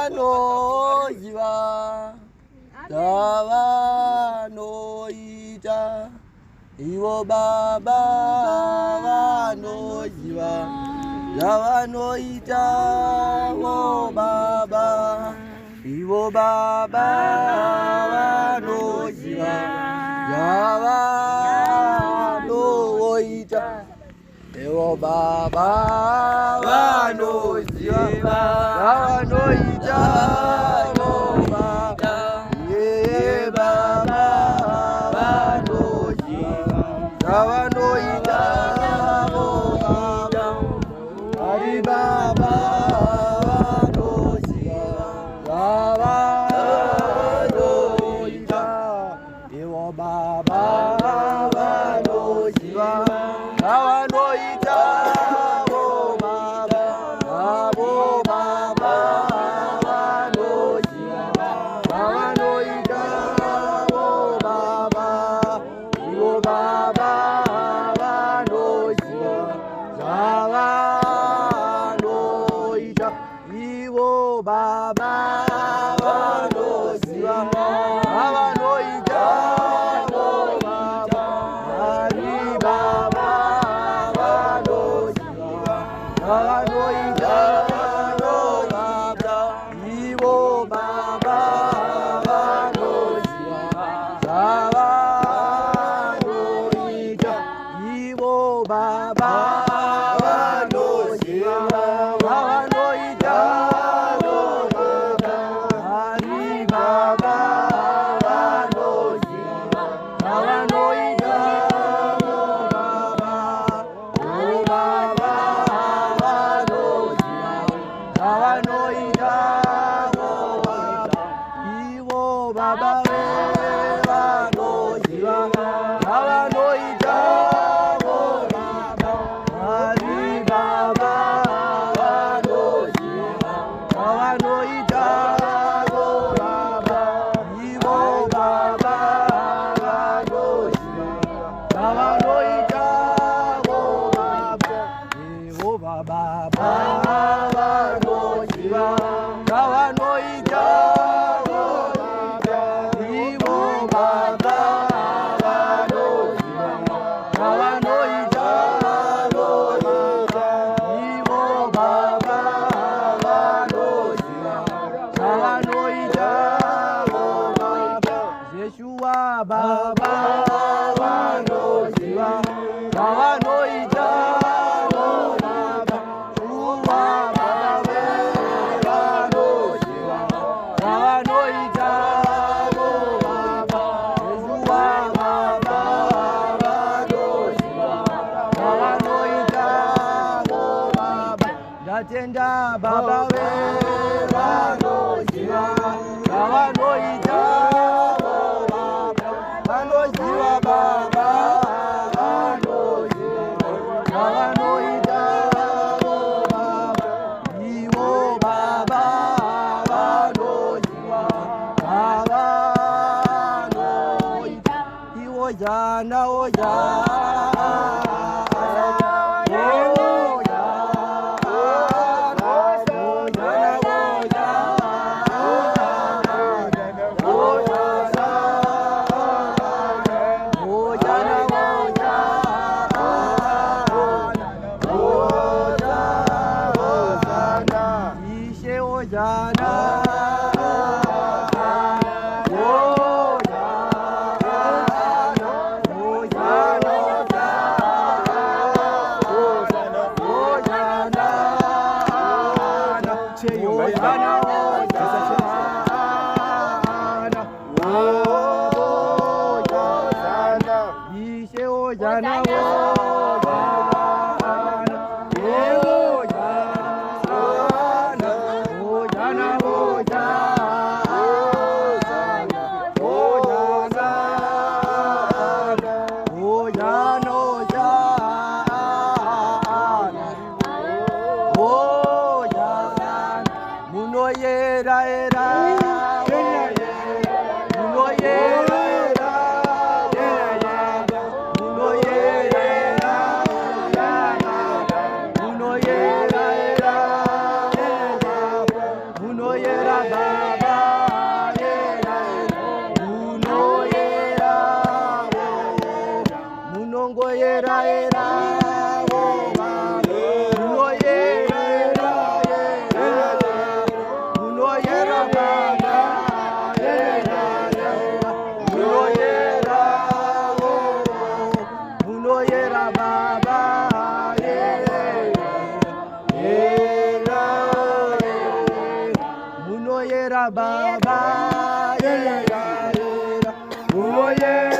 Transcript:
Anojiva, Davanoita, Iwo Baba, Vanojiva, Davanoita, Wo Baba, Iwo Baba, Vanojiva, Davanoita, Iwo Baba, Vanojiva, Davanoita, Wo Baba, Ye Baba, Vanojiva, Davanoita, Wo Baba, Hari Baba, Vanojiva, Davanoita, Iwo Baba, Vanojiva, Davanoita, Wo Baba, Wo Baba, Vanojiva, Davanoita, Wo Baba, Iwo Baba, Vanojiva, Davanoita, Iwo Baba, Vanojiva, Davanoita, Wo Baba, Hari Baba, Vanojiva, Davanoita, Wo Baba, Iwo Baba, Vanojiva, Davanoita, Iwo Baba, Vanojiva, Davanoita, Wo Baba, Hari Baba, Vanojiva, Davanoita, Wo Baba, Wo Baba, Vanojiva, Davanoita, Wo Baba, Iwo Baba, Vanojiva, Davanoita, Wo Baba, Hari Baba, Vanojiva, Davanoita, Wo Baba, Iwo Baba, Vanojiva, Davanoita, Wo Baba, Iwo Baba, Vanojiva, Davanoita, Wo Baba, Iwo Baba, Vanojiva, Davanoita, Wo Baba, Iwo Baba, Vanojiva, Davanoita, Wo Baba, Yeshua Baba, Vanojiva, Davanoita, Wo Baba, Yeshua Baba, Vanojiva, Davanoita, Wo Baba, Yeshua Baba, Vanojiva, Davanoita, Wo Baba, Datenda Baba, Vanojiva, Davanoita, Wo Baba, Vanojiva Baba, Vanojiva, Davanoita, Wo Baba, Iwo Baba, Vanojiva, Davanoita, Iwo Jana, O Jana, yera baba, yera yera, oh yeah.